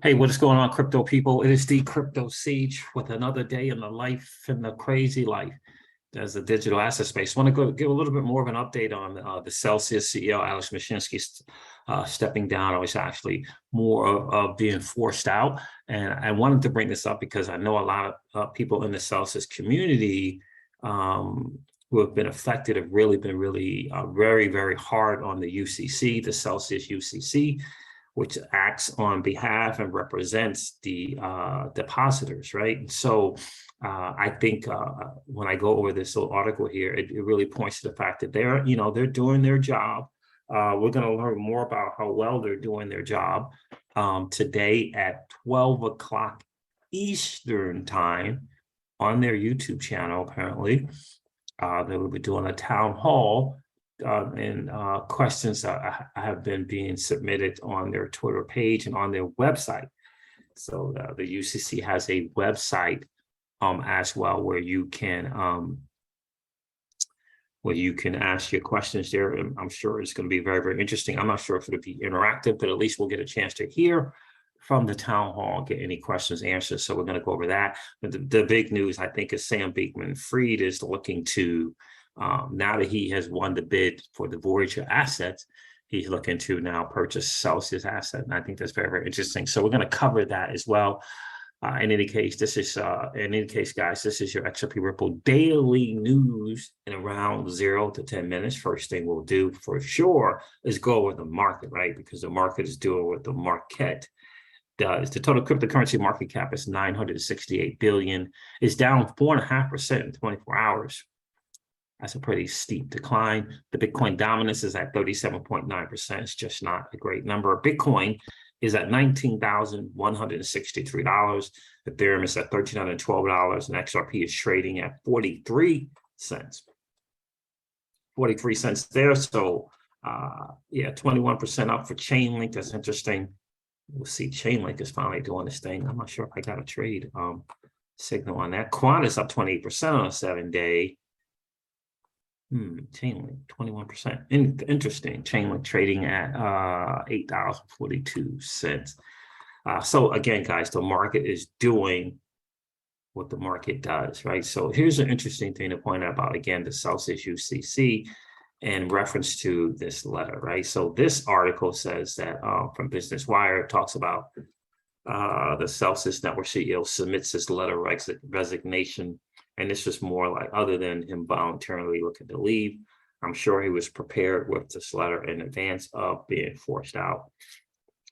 Hey, what is going on, crypto people? It is the Crypto Siege with another day in the life and the crazy life as a digital asset space. I want to go give a little bit more of an update on the Celsius CEO, Alex Mashinsky, stepping down, or it's actually more of being forced out. And I wanted to bring this up because I know a lot of people in the Celsius community who have been affected have really been very, very hard on the UCC, the Celsius UCC, which acts on behalf and represents the depositors, right? So I think when I go over this little article here, it really points to the fact that they're doing their job. We're going to learn more about how well they're doing their job today at 12 o'clock Eastern time on their YouTube channel, apparently. They will be doing a town hall and questions that have been being submitted on their Twitter page and on their website. So the UCC has a website as well where you can ask your questions there. And I'm sure it's going to be very, very interesting. I'm not sure if it'll be interactive, but at least we'll get a chance to hear from the town hall, get any questions answered. So we're going to go over that. But the big news, I think, is Sam Bankman-Fried is looking to now that he has won the bid for the Voyager assets, he's looking to now purchase Celsius asset. And I think that's very, very interesting. So we're going to cover that as well. In any case, guys, this is your XRP Ripple daily news in around 0 to 10 minutes. First thing we'll do for sure is go over the market, right? Because the market is doing what the market does. The total cryptocurrency market cap is 968 billion. It's down 4.5% in 24 hours. That's a pretty steep decline. The Bitcoin dominance is at 37.9%. It's just not a great number. Bitcoin is at $19,163. Ethereum is at $1,312, and XRP is trading at 43 cents. 43 cents there. So, yeah, 21% up for Chainlink. That's interesting. We'll see. Chainlink is finally doing this thing. I'm not sure if I got a trade signal on that. Quant is up 28% on a 7-day. Chainlink, 21%. Interesting. Chainlink trading at $8.42. So again, guys, the market is doing what the market does, right? So here's an interesting thing to point out about, again, the Celsius UCC in reference to this letter, right? So this article says that from Business Wire, it talks about the Celsius Network CEO submits his letter of resignation. And this was more like, other than him voluntarily looking to leave, I'm sure he was prepared with this letter in advance of being forced out.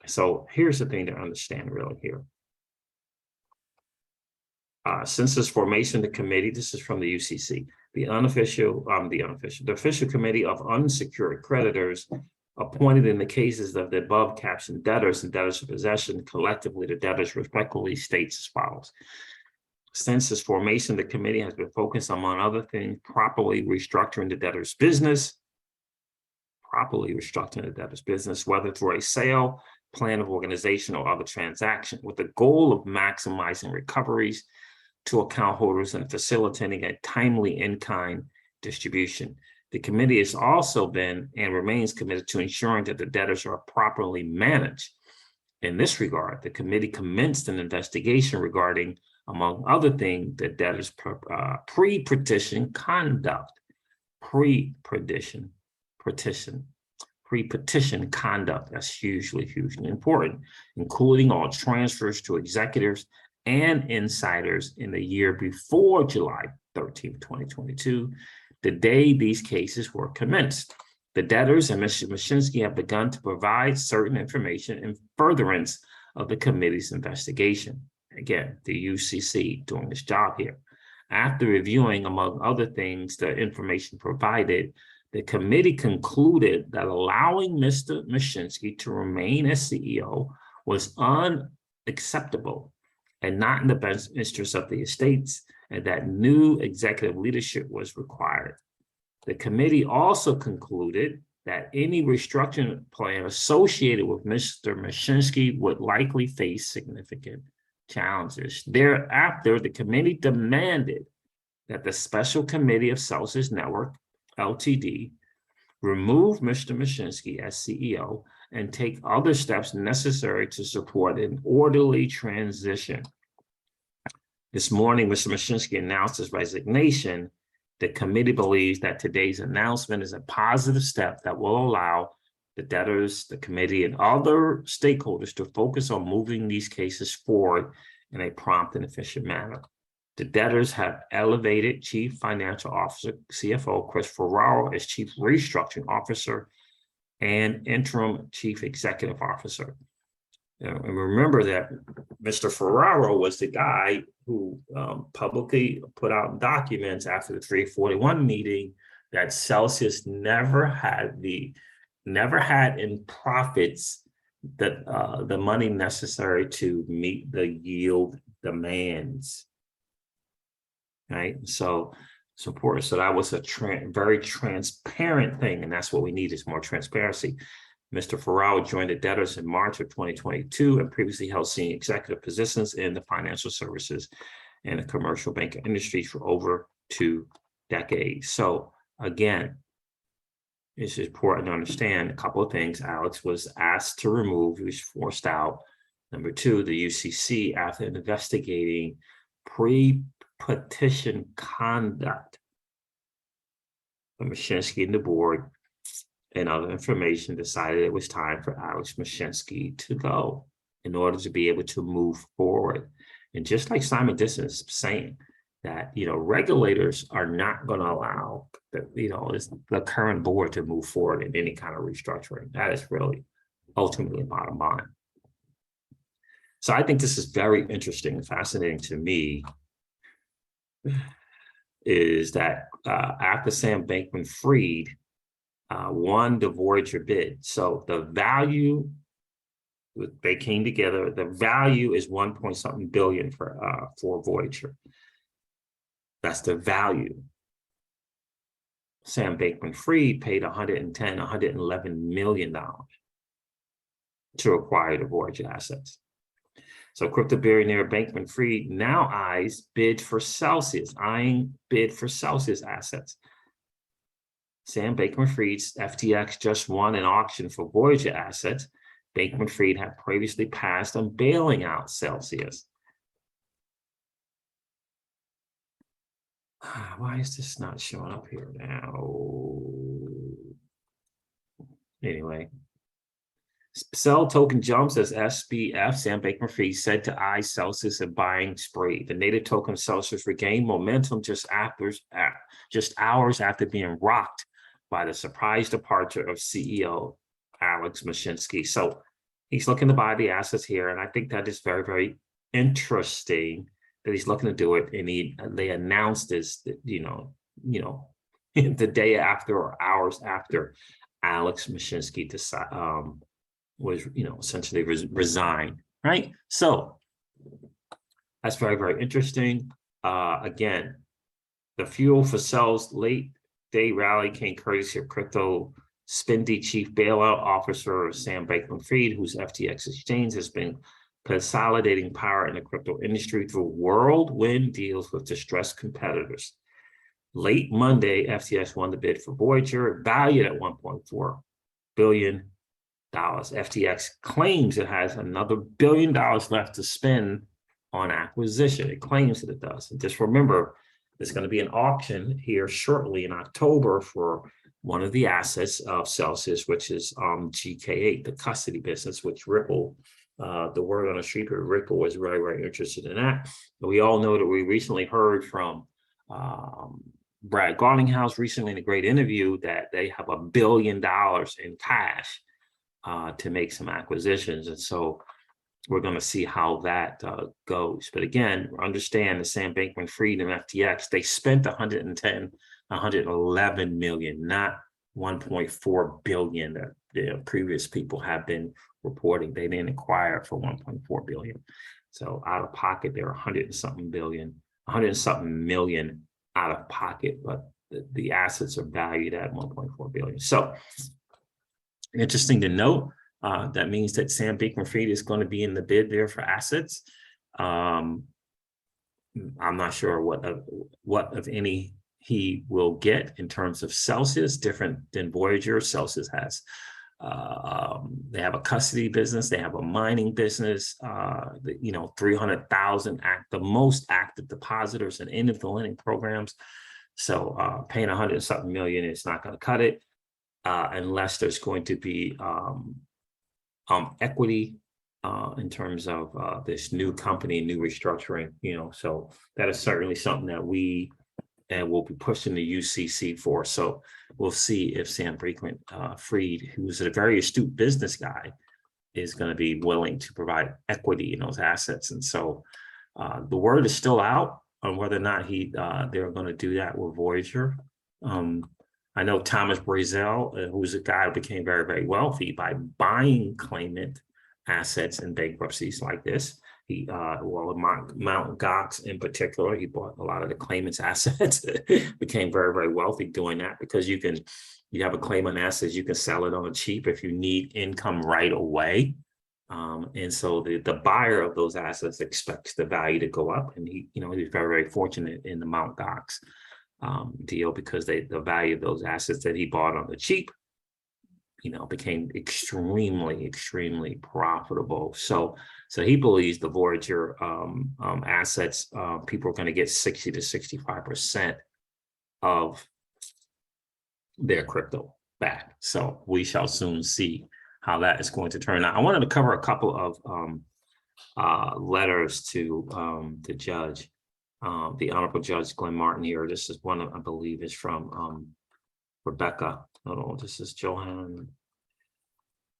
So here's the thing to understand really here. Since its formation, the committee, this is from the UCC, the official committee of unsecured creditors appointed in the cases of the above captioned debtors and debtors of possession, collectively the debtors respectively states as follows. Since its formation, the committee has been focused, among other things, properly restructuring the debtor's business, whether through a sale, plan of organization, or other transaction, with the goal of maximizing recoveries to account holders and facilitating a timely in-kind distribution. The committee has also been and remains committed to ensuring that the debtors are properly managed. In this regard, the committee commenced an investigation regarding, among other things, the debtors' pre-petition conduct. Pre-petition conduct, that's hugely important, including all transfers to executors and insiders in the year before July 13, 2022, the day these cases were commenced. The debtors and Mr. Mashinsky have begun to provide certain information in furtherance of the committee's investigation. Again, the UCC doing its job here. After reviewing, among other things, the information provided, the committee concluded that allowing Mr. Mashinsky to remain as CEO was unacceptable and not in the best interest of the estates, and that new executive leadership was required. The committee also concluded that any restructuring plan associated with Mr. Mashinsky would likely face significant challenges. Thereafter, the committee demanded that the Special Committee of Celsius Network, Ltd., remove Mr. Mashinsky as CEO and take other steps necessary to support an orderly transition. This morning, Mr. Mashinsky announced his resignation. The committee believes that today's announcement is a positive step that will allow the debtors, the committee, and other stakeholders to focus on moving these cases forward in a prompt and efficient manner. The debtors have elevated Chief Financial Officer, CFO, Chris Ferraro as Chief Restructuring Officer and Interim Chief Executive Officer. And remember that Mr. Ferraro was the guy who publicly put out documents after the 341 meeting that Celsius never had in profits the money necessary to meet the yield demands. Right, so it's important. So that was a very transparent thing, and that's what we need is more transparency. Mr. Ferraro joined the debtors in March of 2022 and previously held senior executive positions in the financial services and the commercial banking industries for over 2 decades. So again, it's important to understand a couple of things. Alex was asked to remove, he was forced out. Number 2, the UCC, after investigating pre-petition conduct from Mashinsky and the board and other information, decided it was time for Alex Mashinsky to go in order to be able to move forward. And just like Simon Disson is saying that, regulators are not going to allow the current board to move forward in any kind of restructuring. That is really ultimately bottom line. So I think this is very interesting and fascinating to me, is that after Sam Bankman-Fried won the Voyager bid, so the value, they came together, the value is 1.something billion for Voyager. That's the value. Sam Bankman-Fried paid $111 million to acquire the Voyager assets. So crypto billionaire Bankman-Fried now eyeing bid for Celsius assets. Sam Bankman-Fried's FTX just won an auction for Voyager assets. Bankman-Fried had previously passed on bailing out Celsius. Why is this not showing up here now? Anyway. Sell token jumps as SBF, Sam Bankman-Fried, said to eye Celsius and buying spree. The native token Celsius regained momentum just hours after being rocked by the surprise departure of CEO Alex Mashinsky. So he's looking to buy the assets here, and I think that is very, very interesting that he's looking to do it. And they announced this, the day after or hours after Alex Mashinsky was essentially resigned, right? So that's very, very interesting. Again, the fuel for Cell's late day rally came courtesy of crypto spendy chief bailout officer Sam Bankman-Fried, whose FTX exchange has been consolidating power in the crypto industry through whirlwind deals with distressed competitors. Late Monday, FTX won the bid for Voyager, valued at $1.4 billion. FTX claims it has another $1 billion left to spend on acquisition. It claims that it does. And just remember, there's going to be an auction here shortly in October for one of the assets of Celsius, which is GK8, the custody business, which Ripple, the word on the street, Ripple was very, very interested in that. But we all know that we recently heard from Brad Garlinghouse recently in a great interview that they have $1 billion in cash to make some acquisitions. And so we're going to see how that goes. But again, understand the Sam Bankman-Fried and FTX, they spent 111 million, not 1.4 billion that the previous people have been reporting. They didn't acquire for 1.4 billion. So out of pocket, they're 100-something million out of pocket, but the assets are valued at 1.4 billion. So interesting to note. That means that Sam Bankman-Fried is going to be in the bid there for assets. I'm not sure what of any he will get in terms of Celsius, different than Voyager. Celsius has They have a custody business. They have a mining business. 300,000 the most active depositors in any of the lending programs. So paying 100 something million is not going to cut it unless there's going to be equity in terms of this new company, new restructuring. So that is certainly something that we will be pushing the UCC for. So we'll see if Sam Fried, who's a very astute business guy, is going to be willing to provide equity in those assets. And so the word is still out on whether or not they're going to do that with Voyager. I know Thomas Brazel, who's a guy who became very, very wealthy by buying claimant assets in bankruptcies like this. Mount Gox in particular, he bought a lot of the claimant's assets, became very, very wealthy doing that, because you have a claimant asset, you can sell it on the cheap if you need income right away. And so the buyer of those assets expects the value to go up. And he was very, very fortunate in the Mount Gox deal, because the value of those assets that he bought on the cheap became extremely, extremely profitable. So he believes the Voyager assets, people are going to get 60 to 65% of their crypto back. So we shall soon see how that is going to turn out. I wanted to cover a couple of letters to the judge, the Honorable Judge Glenn Martin here. This is one, I believe, is from Rebecca. Oh, this is Johan.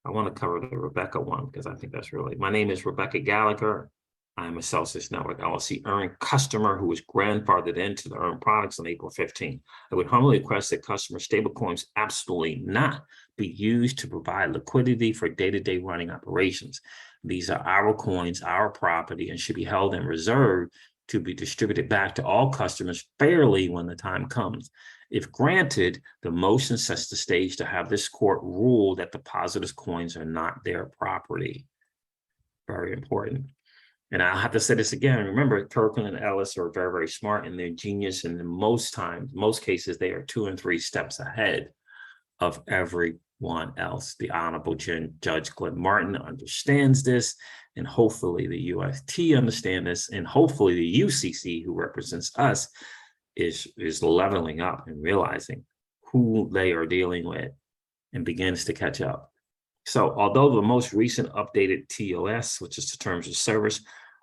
I want to cover the Rebecca one because I think that's really, my name is Rebecca Gallagher. I'm a Celsius Network LLC earned customer who was grandfathered into the earned products on April 15. I would humbly request that customer stablecoins absolutely not be used to provide liquidity for day-to-day running operations. These are our coins, our property, and should be held in reserve to be distributed back to all customers fairly when the time comes. If granted, the motion sets the stage to have this court rule that depositors' coins are not their property. Very important. And I'll have to say this again. Remember, Kirkland and Ellis are very, very smart, and they're genius. And in most cases, they are 2 and 3 steps ahead of everyone else. The Honorable Judge Glenn Martin understands this, and hopefully the UST understand this, and hopefully the UCC, who represents us, is leveling up and realizing who they are dealing with and begins to catch up. So although the most recent updated TOS, which is the terms of service,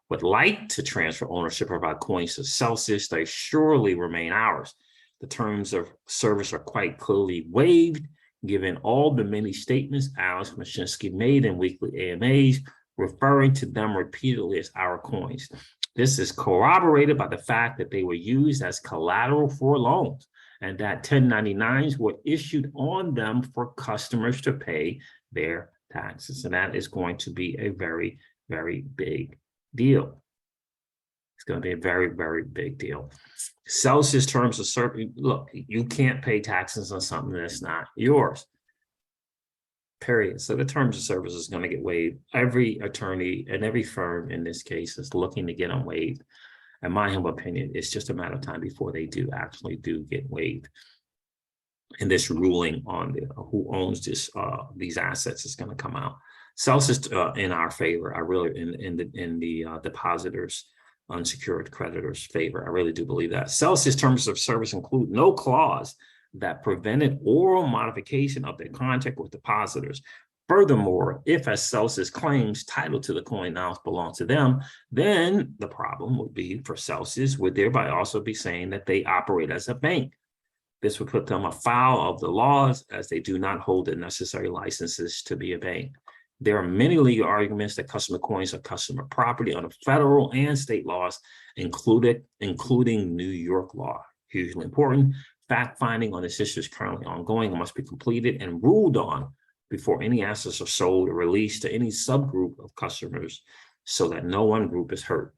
would like to transfer ownership of our coins to Celsius, they surely remain ours. The terms of service are quite clearly waived, given all the many statements Alex Mashinsky made in weekly AMAs, referring to them repeatedly as our coins. This is corroborated by the fact that they were used as collateral for loans, and that 1099s were issued on them for customers to pay their taxes. And that is going to be a very, very big deal. It's going to be a very, very big deal. Celsius terms of service, look, you can't pay taxes on something that's not yours. Period. So the terms of service is going to get waived. Every attorney and every firm in this case is looking to get them waived. In my humble opinion, it's just a matter of time before they actually get waived. And this ruling on who owns these assets is going to come out. Celsius in our favor. I really in the depositors, unsecured creditors' favor. I really do believe that. Celsius terms of service include no clause that prevented oral modification of their contract with depositors. Furthermore, if, as Celsius claims, title to the coin now belongs to them, then the problem would be for Celsius would thereby also be saying that they operate as a bank. This would put them afoul of the laws, as they do not hold the necessary licenses to be a bank. There are many legal arguments that customer coins are customer property under federal and state laws, including New York law. Hugely important. Fact-finding on this issue is currently ongoing and must be completed and ruled on before any assets are sold or released to any subgroup of customers so that no one group is hurt.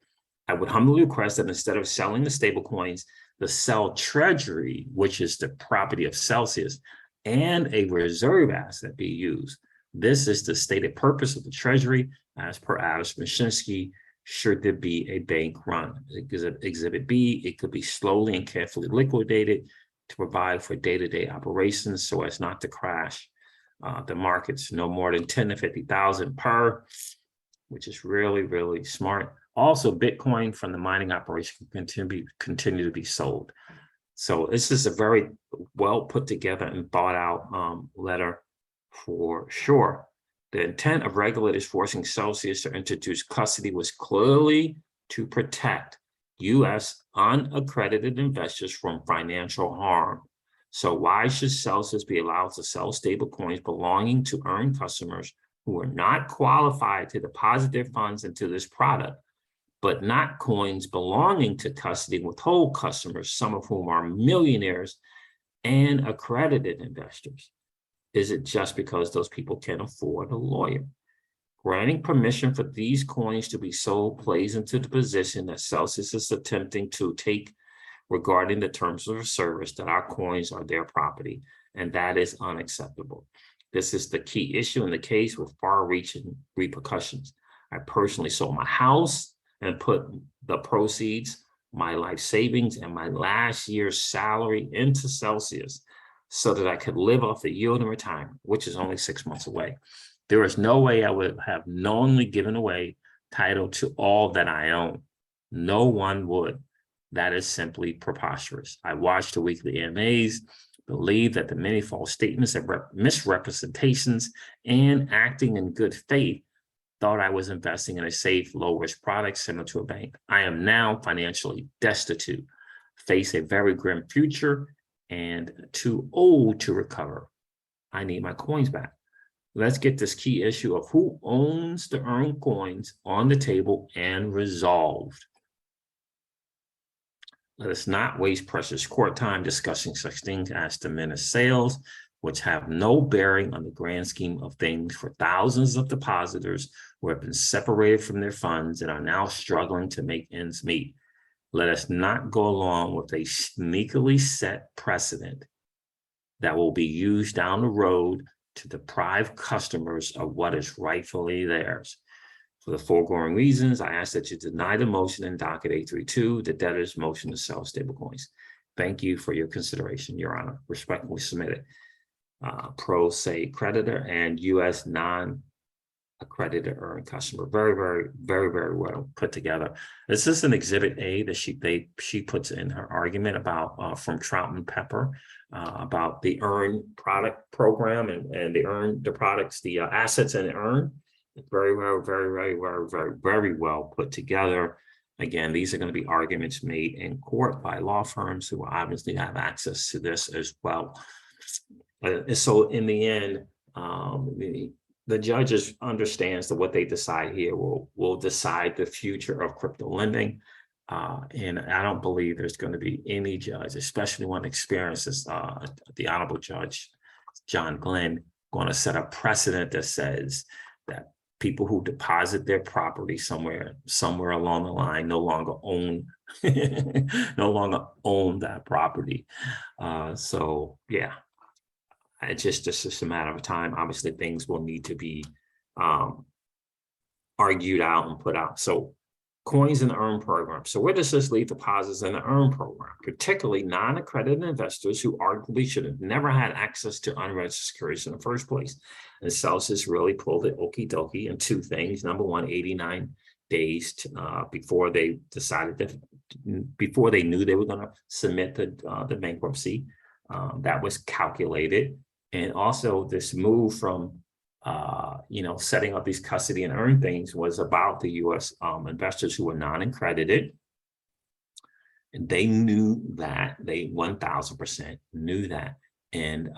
I would humbly request that instead of selling the stablecoins, the Cell Treasury, which is the property of Celsius, and a reserve asset be used. This is the stated purpose of the Treasury, as per Alex Mashinsky, should there be a bank run. Exhibit B, it could be slowly and carefully liquidated to provide for day-to-day operations so as not to crash The market's no more than 10 to 50,000 per, which is really, really smart. Also, Bitcoin from the mining operation can continue to be sold. So this is a very well put together and thought out letter for sure. The intent of regulators forcing Celsius to introduce custody was clearly to protect U.S. unaccredited investors from financial harm. So why should Celsius be allowed to sell stable coins belonging to earned customers who are not qualified to deposit their funds into this product, but not coins belonging to custody withhold customers, some of whom are millionaires and accredited investors? Is it just because those people can't afford a lawyer? Granting permission for these coins to be sold plays into the position that Celsius is attempting to take regarding the terms of service that our coins are their property, and that is unacceptable. This is the key issue in the case with far-reaching repercussions. I personally sold my house and put the proceeds, my life savings, and my last year's salary into Celsius so that I could live off the yield in retirement, which is only 6 months away. There is no way I would have knowingly given away title to all that I own. No one would. That is simply preposterous. I watched the weekly AMAs, believe that the many false statements and misrepresentations and acting in good faith thought I was investing in a safe, low-risk product similar to a bank. I am now financially destitute, face a very grim future, and too old to recover. I need my coins back. Let's get this key issue of who owns the earned coins on the table and resolved. Let us not waste precious court time discussing such things as diminished sales, which have no bearing on the grand scheme of things for thousands of depositors who have been separated from their funds and are now struggling to make ends meet. Let us not go along with a sneakily set precedent that will be used down the road to deprive customers of what is rightfully theirs. For the foregoing reasons, I ask that you deny the motion in docket 832, the debtor's motion to sell stablecoins. Thank you for your consideration, Your Honor. Respectfully submitted. Pro se creditor and U.S. non-accredited earned customer. Very, very, very, very well put together. This is an exhibit A that she puts in her argument about from Troutman Pepper about the earned product program and the products, the assets and earn. Very well, very, very, very, very, very well put together. Again, these are going to be arguments made in court by law firms who obviously have access to this as well. So in the end, the judges understands that what they decide here will decide the future of crypto lending. And I don't believe there's going to be any judge, especially one experiences the Honorable Judge John Glenn, going to set a precedent that says that people who deposit their property somewhere along the line no longer own that property. So yeah, it's just a matter of time. Obviously, things will need to be argued out and put out. So coins in the earn program. So where does this leave deposits in the earn program, particularly non-accredited investors who arguably should have never had access to unregistered securities in the first place? And Celsius really pulled it okie dokie in two things. Number one, 89 days before they decided that, before they knew they were going to submit the bankruptcy, that was calculated. And also this move from setting up these custody and earn things was about the U.S. Investors who were non-accredited. And they knew that, they 1000% knew that. And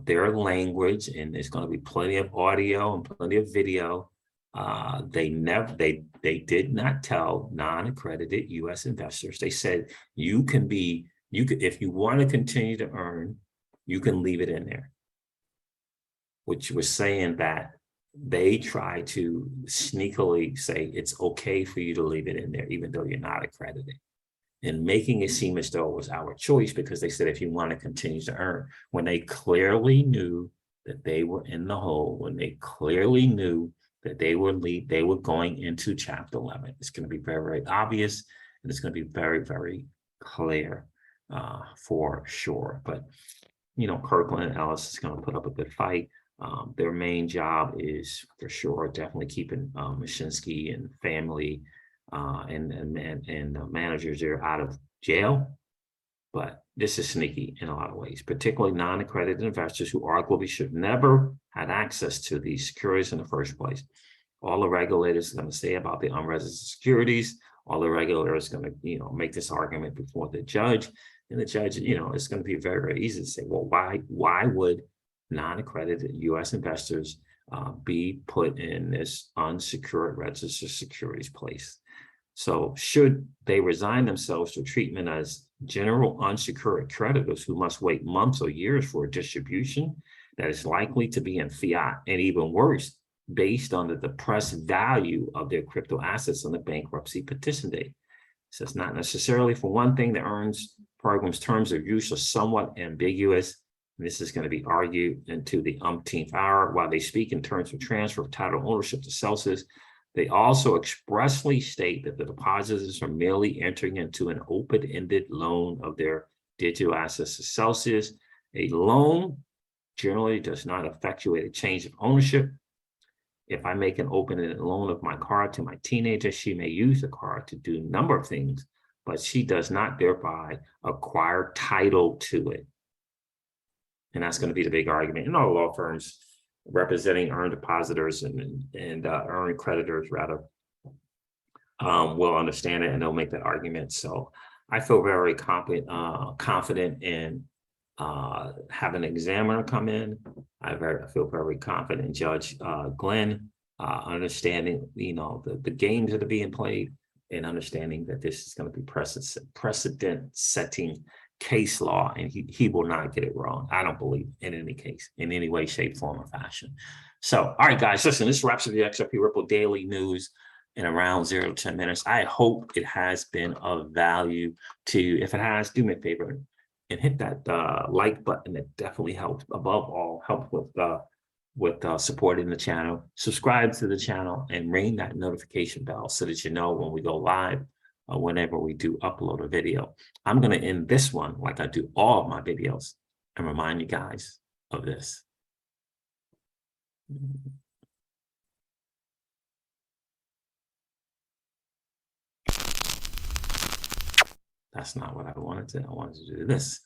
their language, and there's going to be plenty of audio and plenty of video. They did not tell non-accredited U.S. investors. They said you could, if you want to continue to earn, you can leave it in there. Which was saying that they try to sneakily say it's okay for you to leave it in there, even though you're not accredited, and making it seem as though it was our choice because they said if you want to continue to earn, when they clearly knew that they were in the hole, when they clearly knew that they were going into Chapter 11. It's going to be very, very obvious, and it's going to be very, very clear for sure. But Kirkland and Ellis is going to put up a good fight. Their main job is for sure definitely keeping Mashinsky and family and managers there out of jail. But this is sneaky in a lot of ways, particularly non-accredited investors who arguably should never had access to these securities in the first place. All the regulators are going to say about the unregistered securities. All the regulators are going to, make this argument before the judge. And the judge, it's going to be very, very easy to say, well, why would non-accredited U.S. investors be put in this unsecured registered securities place? So should they resign themselves to treatment as general unsecured creditors who must wait months or years for a distribution that is likely to be in fiat, and even worse, based on the depressed value of their crypto assets on the bankruptcy petition date? So it's not necessarily for one thing. The EARN's program's terms of use are somewhat ambiguous. And this is going to be argued into the umpteenth hour. While they speak in terms of transfer of title ownership to Celsius, they also expressly state that the depositors are merely entering into an open-ended loan of their digital assets to Celsius. A loan generally does not effectuate a change of ownership. If I make an open-ended loan of my car to my teenager, she may use the car to do a number of things, but she does not thereby acquire title to it. And that's going to be the big argument in all law firms representing EARN depositors and EARN creditors, rather, will understand it, and they'll make that argument. So I feel very confident in having an examiner come in. I feel very confident in Judge Glenn understanding, the games that are being played, and understanding that this is going to be precedent-setting case law, and he will not get it wrong. I don't believe in any case, in any way, shape, form, or fashion. So, all right, guys, listen, this wraps up the XRP Ripple Daily News in around 0 to 10 minutes. I hope it has been of value to you. If it has, do me a favor and hit that like button. It definitely helps. Above all, help with supporting the channel. Subscribe to the channel and ring that notification bell so that you know when we go live, whenever we do upload a video. I'm going to end this one like I do all of my videos and remind you guys of this. That's not what I wanted to. I wanted to do this.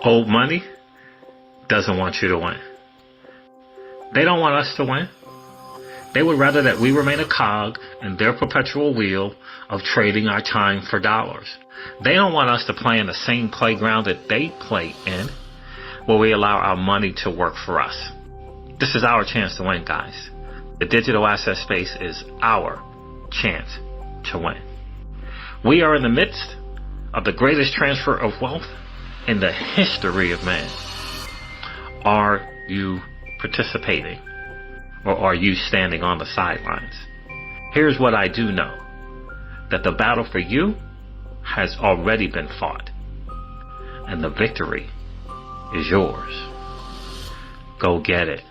Old money doesn't want you to win. They don't want us to win. They would rather that we remain a cog in their perpetual wheel of trading our time for dollars. They don't want us to play in the same playground that they play in, where we allow our money to work for us. This is our chance to win, guys. The digital asset space is our chance to win. We are in the midst of the greatest transfer of wealth in the history of man. Are you participating? Or are you standing on the sidelines? Here's what I do know. That the battle for you has already been fought. And the victory is yours. Go get it.